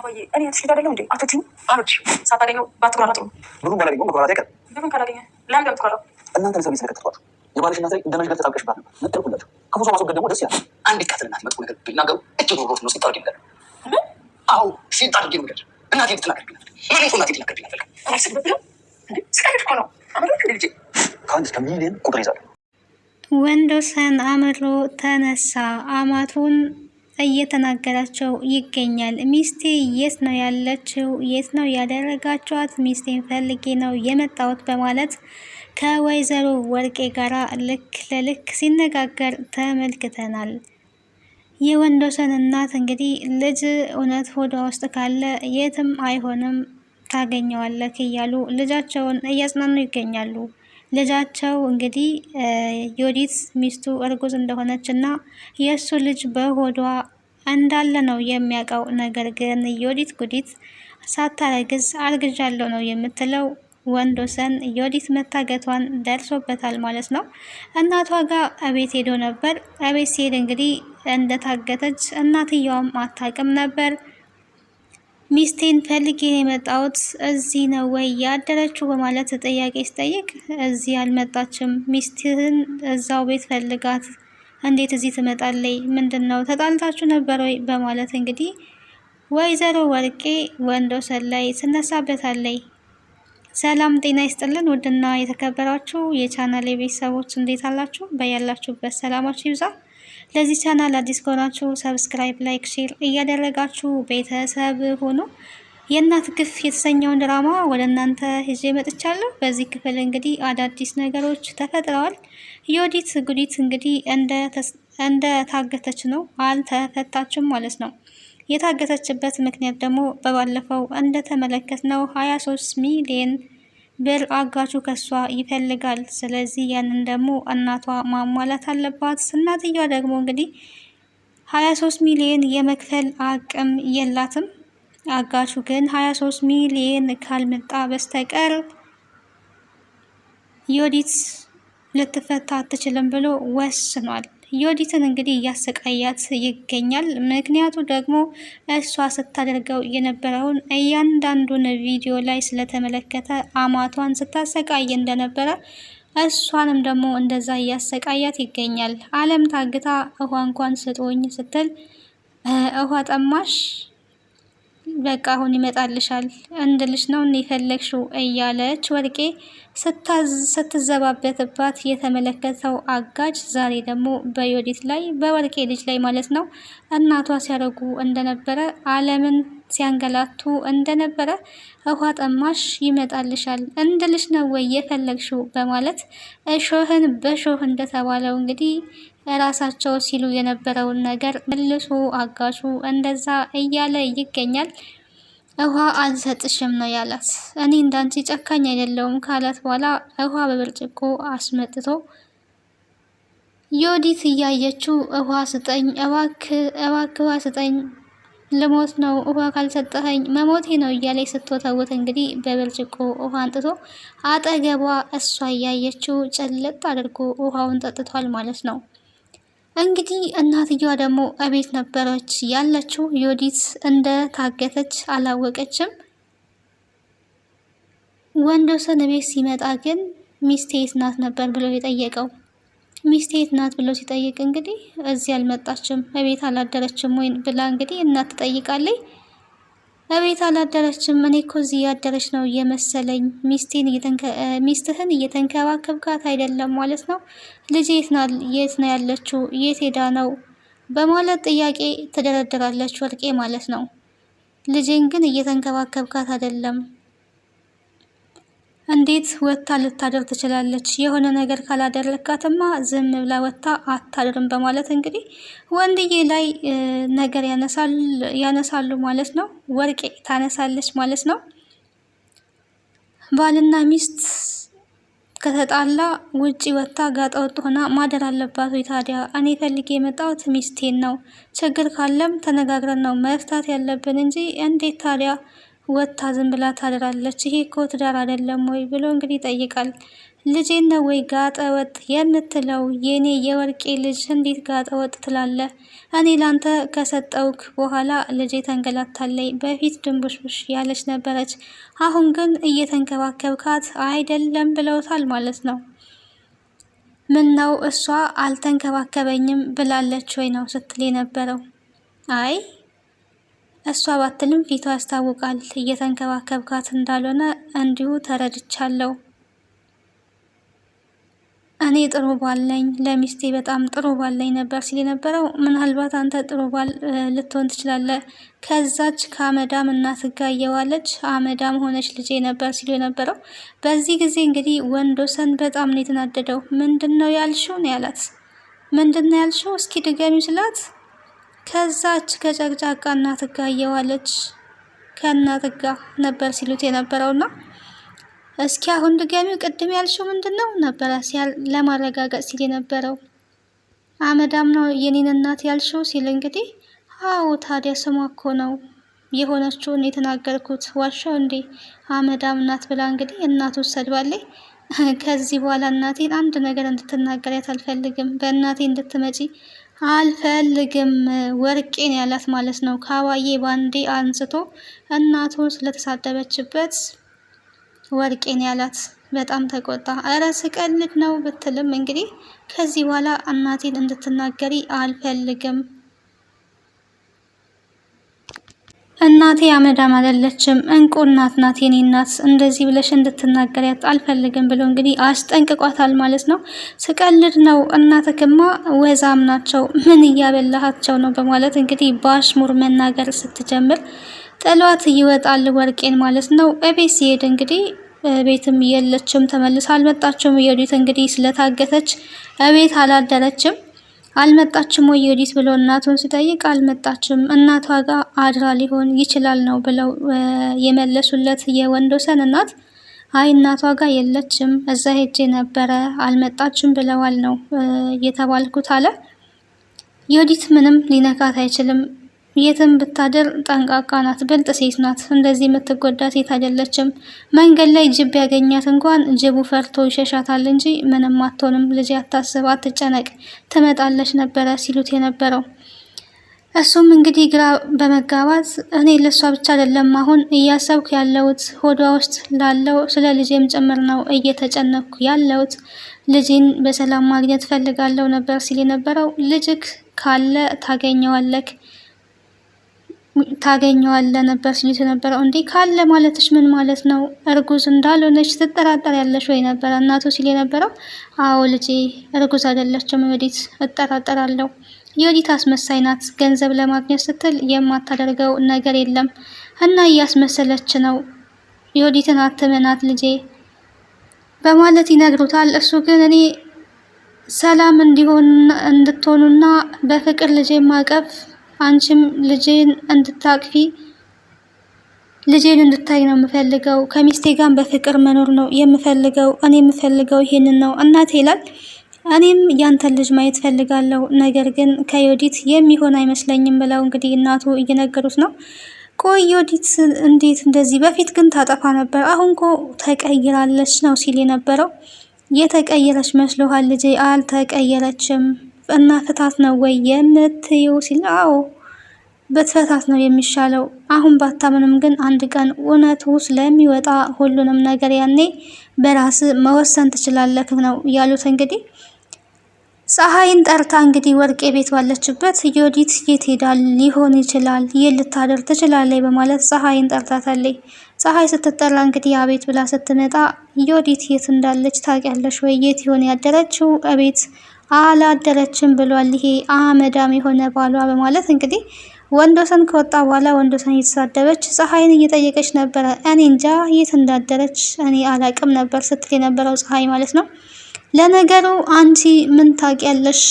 አባዬ እኔ ትሽት አይደለም እንዴ? አትወጂኝ አሉች። ሳታገኘው ባትቆራረጥ ነው። ብሩን ባላገኘው መቆራረጥ አይቀርም። ብሩን ካላገኘ ለምን ከምትቆራረጥ? እናንተ ለሰርቪስ ነገር ተቋጡ። የባልሽ እናት ላይ እንደ መሽገር ተጣብቀሽባት ነበር። መጠርኩላችሁ። ክፉ ሰው ማስወገድ ደግሞ ደስ ይላል። አንድ ቃትል እናት መጥፎ ነገር ቢናገሩ እጅግ ሮሮት ነው ሲጣርግ ይላል። አዎ ሲጣርግ ነው ነገር እናቴ ልትናገርብኛል። ማለት እናቴ ልትናገርብኛል። አልሰግድብህም እንዴ? ስቃይሽ እኮ ነው። አመረክ ልጄ ከአንድ እስከ ሚሊዮን ቁጥር ይዛል። ወንዶሰን አምሮ ተነሳ። አማቱን እየተናገራቸው ይገኛል። ሚስቴ የት ነው ያለችው? የት ነው ያደረጋችኋት? ሚስቴን ፈልጌ ነው የመጣሁት በማለት ከወይዘሮ ወርቄ ጋር ልክ ለልክ ሲነጋገር ተመልክተናል። የወንዶሰን እናት እንግዲህ ልጅ እውነት ሆዷ ውስጥ ካለ የትም አይሆንም ታገኘዋለክ እያሉ ልጃቸውን እያጽናኑ ይገኛሉ። ልጃቸው እንግዲህ ዮዲት ሚስቱ እርጉዝ እንደሆነች እና የእሱ ልጅ በሆዷ እንዳለ ነው የሚያውቀው። ነገር ግን ዮዲት ጉዲት ሳታረግዝ አርግዣለሁ ነው የምትለው። ወንዶሰን ዮዲት መታገቷን ደርሶበታል ማለት ነው። እናቷ ጋር እቤት ሄዶ ነበር። እቤት ሲሄድ እንግዲህ እንደታገተች እናትየዋም አታውቅም ነበር። ሚስቴን ፈልጌ የመጣሁት እዚህ ነው ወይ ያደረችው በማለት ጥያቄ ሲጠይቅ እዚህ አልመጣችም፣ ሚስትህን እዛው ቤት ፈልጋት፣ እንዴት እዚህ ትመጣለይ? ምንድን ነው ተጣልታችሁ ነበር ወይ በማለት እንግዲህ ወይዘሮ ወርቄ ወንዶሰን ላይ ትነሳበታለይ። ሰላም ጤና ይስጥልን ውድና የተከበራችሁ የቻናል ቤተሰቦች እንዴት አላችሁ? በያላችሁበት ሰላማችሁ ይብዛ። ለዚህ ቻናል አዲስ ከሆናችሁ ሰብስክራይብ፣ ላይክ፣ ሼር እያደረጋችሁ ቤተሰብ ሆኑ። የእናት ግፍ የተሰኘውን ድራማ ወደ እናንተ ይዤ መጥቻለሁ። በዚህ ክፍል እንግዲህ አዳዲስ ነገሮች ተፈጥረዋል። ዮዲት ጉዲት እንግዲህ እንደ ታገተች ነው፣ አልተፈታችም ማለት ነው። የታገተችበት ምክንያት ደግሞ በባለፈው እንደተመለከትነው 23 ሚሊዮን ብር አጋቹ ከሷ ይፈልጋል። ስለዚህ ያንን ደግሞ እናቷ ማሟላት አለባት። እናትየዋ ደግሞ እንግዲህ 23 ሚሊዮን የመክፈል አቅም የላትም። አጋቹ ግን 23 ሚሊዮን ካልመጣ በስተቀር ዮዲት ልትፈታ አትችልም ብሎ ወስኗል። ዮዲትን እንግዲህ እያሰቃያት ይገኛል። ምክንያቱ ደግሞ እሷ ስታደርገው የነበረውን እያንዳንዱን ቪዲዮ ላይ ስለተመለከተ አማቷን ስታሰቃይ እንደነበረ እሷንም ደግሞ እንደዛ እያሰቃያት ይገኛል። አለም ታግታ ውሃ እንኳን ስጦኝ ስትል ውሃ ጠማሽ፣ በቃ አሁን ይመጣልሻል እንድልሽ ነው የፈለግሽው እያለች ወርቄ ስትዘባበትባት የተመለከተው አጋጅ ዛሬ ደግሞ በዮዲት ላይ በወርቄ ልጅ ላይ ማለት ነው እናቷ ሲያደርጉ እንደነበረ አለምን ሲያንገላቱ እንደነበረ ውሃ ጠማሽ ይመጣልሻል እንድልሽ ነው ወይ የፈለግሽው በማለት እሾህን በሾህ እንደተባለው እንግዲህ ራሳቸው ሲሉ የነበረውን ነገር መልሶ አጋቹ እንደዛ እያለ ይገኛል። ውሃ አልሰጥሽም ነው ያላት። እኔ እንዳንቺ ጨካኝ አይደለሁም ካላት በኋላ ውሃ በብርጭቆ አስመጥቶ ዮዲት እያየችው ውሃ ስጠኝ፣ እባክህ ውሃ ስጠኝ፣ ልሞት ነው፣ ውሃ ካልሰጠኸኝ መሞቴ ነው እያለች ስትወተውት እንግዲህ በብርጭቆ ውሃ አንጥቶ አጠገቧ እሷ እያየችው ጭልጥ አድርጎ ውሃውን ጠጥቷል ማለት ነው። እንግዲህ እናትየዋ ደግሞ እቤት ነበረች ያለችው። ዮዲት እንደ ታገተች አላወቀችም። ወንዶሰን እቤት ሲመጣ ግን ሚስቴ የት ናት ነበር ብሎ የጠየቀው። ሚስቴ የት ናት ብሎ ሲጠይቅ እንግዲህ እዚህ አልመጣችም፣ እቤት አላደረችም ወይ ብላ እንግዲህ እናት ትጠይቃለች። እቤት አላደረችም፣ እኔ እኮ እዚህ ያደረች ነው የመሰለኝ፣ ሚስትህን እየተንከባከብካት አይደለም ማለት ነው? ልጅ የት ነው ያለችው? የት ሄዳ ነው በማለት ጥያቄ ትደረድራለች ወርቄ ማለት ነው። ልጄን ግን እየተንከባከብካት አይደለም፣ እንዴት ወጥታ ልታደር ትችላለች? የሆነ ነገር ካላደረካትማ ዝም ብላ ወጥታ አታድርም በማለት እንግዲህ ወንድዬ ላይ ነገር ያነሳሉ ማለት ነው። ወርቄ ታነሳለች ማለት ነው። ባልና ሚስት ከተጣላ ውጪ ወጥታ ጋጠ ወጥ ሆና ማደር አለባት ወይ ታዲያ? እኔ ፈልጌ የመጣሁት ሚስቴን ነው። ችግር ካለም ተነጋግረን ነው መፍታት ያለብን እንጂ እንዴት ታዲያ ወጥታ ዝም ብላ ታድራለች? ይሄ እኮ ትዳር አይደለም ወይ ብሎ እንግዲህ ይጠይቃል። ልጄን ነው ወይ ጋጠ ወጥ የምትለው? የኔ የወርቄ ልጅ እንዴት ጋጠ ወጥ ትላለ? እኔ ላንተ ከሰጠውክ በኋላ ልጄ ተንገላታለይ። በፊት ድንቡሽቡሽ ያለች ነበረች፣ አሁን ግን እየተንከባከብካት አይደለም ብለውታል ማለት ነው። ምን ነው እሷ አልተንከባከበኝም ብላለች ወይ ነው ስትል የነበረው። አይ እሷ ባትልም ፊቷ ያስታውቃል እየተንከባከብካት እንዳልሆነ እንዲሁ ተረድቻለሁ። እኔ ጥሩ ባል ነኝ፣ ለሚስቴ በጣም ጥሩ ባል ነኝ ነበር ሲል የነበረው። ምናልባት አንተ ጥሩ ባል ልትሆን ትችላለህ፣ ከዛች ከአመዳም እናት ጋር እየዋለች አመዳም ሆነች ልጄ ነበር ሲሉ የነበረው። በዚህ ጊዜ እንግዲህ ወንዶሰን በጣም ነው የተናደደው። ምንድን ነው ያልሽው ነው ያላት። ምንድን ነው ያልሽው እስኪ ድገሚው ስላት፣ ከዛች ከጨቅጫቃ እናት ጋር እየዋለች ከእናት ጋር ነበር ሲሉት የነበረውና እስኪ አሁን ድጋሚው ቅድም ያልሽው ምንድን ነው ነበረ ለማረጋገጥ ሲል የነበረው። አመዳም ነው የኔን እናት ያልሽው ሲል እንግዲህ አዎ ታዲያ ስሟ እኮ ነው የሆነችውን የተናገርኩት፣ ዋሻው እንዴ አመዳም ናት ብላ እንግዲህ እናቱ ሰድባለች። ከዚህ በኋላ እናቴን አንድ ነገር እንድትናገሪያት አልፈልግም፣ በእናቴ እንድትመጪ አልፈልግም፣ ወርቄን ያላት ማለት ነው። ካዋዬ ባንዴ አንስቶ እናቱን ስለተሳደበችበት ወርቄን ያላት በጣም ተቆጣ። እረ ስቀልድ ነው ብትልም እንግዲህ ከዚህ በኋላ እናቴን እንድትናገሪ አልፈልግም፣ እናቴ አመዳም አይደለችም፣ እንቁ እናት ናት የኔ እናት፣ እንደዚህ ብለሽ እንድትናገሪያት አልፈልግም ብሎ እንግዲህ አስጠንቅቋታል ማለት ነው። ስቀልድ ነው እናትክማ ወዛም ናቸው፣ ምን እያበላሃቸው ነው በማለት እንግዲህ በአሽሙር መናገር ስትጀምር ጥሏት ይወጣል ወርቄን ማለት ነው። እቤት ሲሄድ እንግዲህ ቤትም የለችም፣ ተመልሳ አልመጣችም። ዮዲት እንግዲህ ስለታገተች እቤት አላደረችም። አልመጣችም ወይ ዮዲት ብሎ እናቱን ሲጠይቅ አልመጣችም፣ እናቷ ጋር አድራ ሊሆን ይችላል ነው ብለው የመለሱለት የወንዶሰን እናት። አይ እናቷ ጋር የለችም፣ እዛ ሄጄ ነበረ አልመጣችም ብለዋል ነው የተባልኩት አለ። ዮዲት ምንም ሊነካት አይችልም፣ የትም ብታድር ጠንቃቃ ናት፣ ብልጥ ሴት ናት፣ እንደዚህ የምትጎዳ ሴት አይደለችም። መንገድ ላይ ጅብ ያገኛት እንኳን ጅቡ ፈርቶ ይሸሻታል እንጂ ምንም አትሆንም፣ ልጅ አታስብ፣ አትጨነቅ፣ ትመጣለች ነበረ ሲሉት የነበረው። እሱም እንግዲህ ግራ በመጋባት እኔ ለሷ ብቻ አይደለም አሁን እያሰብኩ ያለሁት ሆዷ ውስጥ ላለው ስለ ልጄም ጭምር ነው እየተጨነኩ ያለሁት፣ ልጄን በሰላም ማግኘት ፈልጋለሁ ነበር ሲል የነበረው። ልጅክ ካለ ታገኘዋለ ነበር ሲሉት የነበረው። እንዴ ካለ ማለትሽ ምን ማለት ነው? እርጉዝ እንዳልሆነች ትጠራጠር ያለሽ ወይ ነበረ እናቱ ሲል የነበረው። አዎ ልጄ እርጉዝ አይደለችም ዮዲት፣ እጠራጠራለሁ። ዮዲት አስመሳይ ናት፣ ገንዘብ ለማግኘት ስትል የማታደርገው ነገር የለም እና እያስመሰለች ነው። ዮዲትን አትመናት ልጄ በማለት ይነግሩታል። እሱ ግን እኔ ሰላም እንድትሆኑና በፍቅር ልጄ ማቀፍ አንቺም ልጄን እንድታቅፊ ልጄን እንድታይ ነው የምፈልገው፣ ከሚስቴ ጋር በፍቅር መኖር ነው የምፈልገው፣ እኔ የምፈልገው ይሄንን ነው እናቴ ይላል። እኔም ያንተን ልጅ ማየት ፈልጋለሁ፣ ነገር ግን ከዮዲት የሚሆን አይመስለኝም ብለው እንግዲህ እናቱ እየነገሩት ነው። ቆይ ዮዲት እንዴት እንደዚህ? በፊት ግን ታጠፋ ነበር፣ አሁን እኮ ተቀይራለች ነው ሲል የነበረው። የተቀየረች መስሎሃል ልጄ? አልተቀየረችም እና ፍታት ነው ወይ የምትይው ሲል፣ አዎ በትፈታት ነው የሚሻለው። አሁን ባታምንም ግን አንድ ቀን እውነቱ ስለሚወጣ ሁሉንም ነገር ያኔ በራስ መወሰን ትችላለህ ነው ያሉት። እንግዲህ ፀሐይን ጠርታ እንግዲህ ወርቄ ቤት ባለችበት ዮዲት የት ሄዳ ሊሆን ይችላል፣ የት ልታደር ትችላለች በማለት ፀሐይን ጠርታታለች። ፀሐይ ስትጠራ እንግዲህ አቤት ብላ ስትመጣ ዮዲት የት እንዳለች ታውቂያለሽ ወይ? የት ይሆን ያደረችው? እቤት አላደረችም ብሏል ይሄ አመዳም የሆነ ባሏ በማለት እንግዲህ ወንዶሰን ከወጣ በኋላ ወንዶሰን እየተሳደበች ፀሐይን እየጠየቀች ነበረ። እኔ እንጃ የት እንዳደረች እኔ አላቅም ነበር ስትል የነበረው ፀሐይ ማለት ነው። ለነገሩ አንቺ ምን ታውቂያለሽ?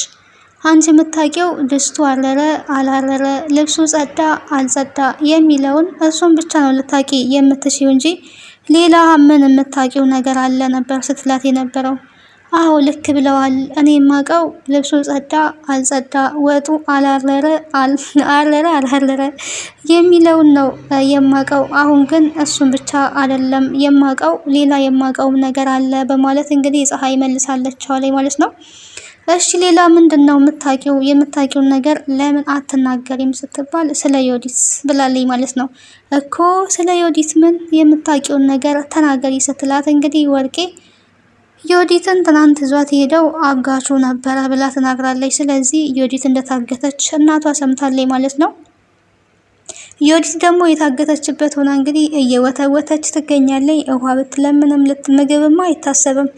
አንቺ የምታውቂው ድስቱ አረረ አላረረ፣ ልብሱ ጸዳ አልጸዳ የሚለውን እሱን ብቻ ነው ልታውቂ የምትችይው እንጂ ሌላ ምን የምታውቂው ነገር አለ ነበር ስትላት የነበረው። አዎ ልክ ብለዋል። እኔ የማውቀው ልብሱ ጸዳ አልጸዳ፣ ወጡ አላረረ አልሀረረ የሚለውን ነው የማውቀው። አሁን ግን እሱን ብቻ አይደለም የማውቀው፣ ሌላ የማውቀው ነገር አለ በማለት እንግዲህ ፀሐይ መልሳለች ማለት ነው። እሺ ሌላ ምንድን ነው የምታውቂውን ነገር ለምን አትናገሪም ስትባል ስለ ዮዲት ብላለኝ ማለት ነው። እኮ ስለ ዮዲት ምን የምታውቂውን ነገር ተናገሪ ስትላት እንግዲህ ወርቄ ዮዲትን ትናንት ይዟት ሄደው አጋቹ ነበረ ብላ ተናግራለች። ስለዚህ ዮዲት እንደታገተች እናቷ ሰምታለች ማለት ነው። ዮዲት ደግሞ የታገተችበት ሆና እንግዲህ እየወተወተች ትገኛለች። ውሃ ብትለምንም ምግብማ አይታሰብም።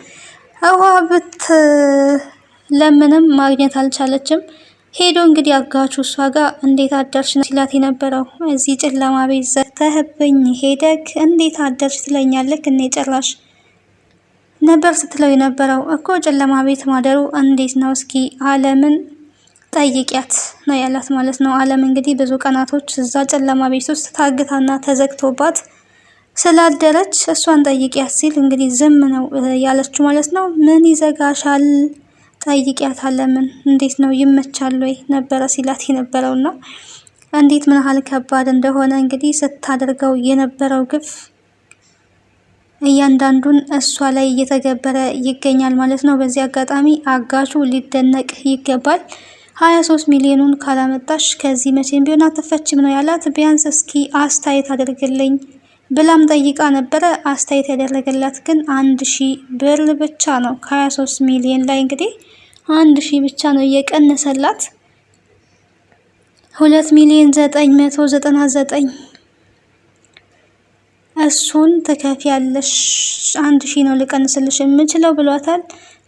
ውሃ ብትለምንም ማግኘት አልቻለችም። ሄዶ እንግዲህ አጋቹ እሷ ጋር እንዴት አደርሽ ነው ሲላት የነበረው። እዚህ ጨለማ ቤት ዘግተህብኝ ሄደክ እንዴት አደርሽ ትለኛለክ እኔ ጭራሽ ነበር ስትለው የነበረው። እኮ ጨለማ ቤት ማደሩ እንዴት ነው እስኪ አለምን ጠይቂያት ነው ያላት ማለት ነው። አለም እንግዲህ ብዙ ቀናቶች እዛ ጨለማ ቤት ውስጥ ታግታና ተዘግቶባት ስላደረች እሷን ጠይቂያት ሲል እንግዲህ ዝም ነው ያለችው ማለት ነው። ምን ይዘጋሻል? ጠይቂያት አለምን እንዴት ነው ይመቻል ወይ ነበረ ሲላት የነበረውና እንዴት ምን ያህል ከባድ እንደሆነ እንግዲህ ስታደርገው የነበረው ግፍ እያንዳንዱን እሷ ላይ እየተገበረ ይገኛል ማለት ነው። በዚህ አጋጣሚ አጋቹ ሊደነቅ ይገባል። 23 ሚሊዮኑን ካላመጣሽ ከዚህ መቼም ቢሆን አትፈችም ነው ያላት። ቢያንስ እስኪ አስተያየት አድርግልኝ ብላም ጠይቃ ነበረ። አስተያየት ያደረገላት ግን 1000 ብር ብቻ ነው። ከ23 ሚሊዮን ላይ እንግዲህ 1000 ብቻ ነው እየቀነሰላት። 2,999,000 እሱን ትከፍያለሽ፣ 1000 ነው ልቀንስልሽ የምችለው ብሏታል።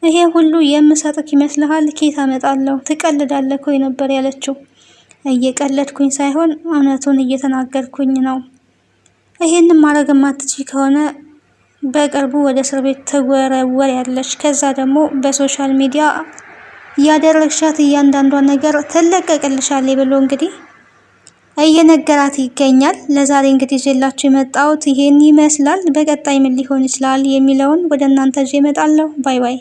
ይሄ ሁሉ የምሰጥክ ይመስልሃል? ኬት አመጣለሁ? ትቀልዳለህ እኮ ነበር ያለችው። እየቀለድኩኝ ሳይሆን እውነቱን እየተናገርኩኝ ነው። ይሄንን ማድረግ ማትችይ ከሆነ በቅርቡ ወደ እስር ቤት ትወረወር ያለሽ፣ ከዛ ደግሞ በሶሻል ሚዲያ ያደረግሻት እያንዳንዷን ነገር ትለቀቅልሻል ብሎ እንግዲህ እየነገራት ይገኛል። ለዛሬ እንግዲህ ይዤላችሁ የመጣሁት ይሄን ይመስላል። በቀጣይ ምን ሊሆን ይችላል የሚለውን ወደ እናንተ ይዤ እመጣለሁ። ባይ ባይ።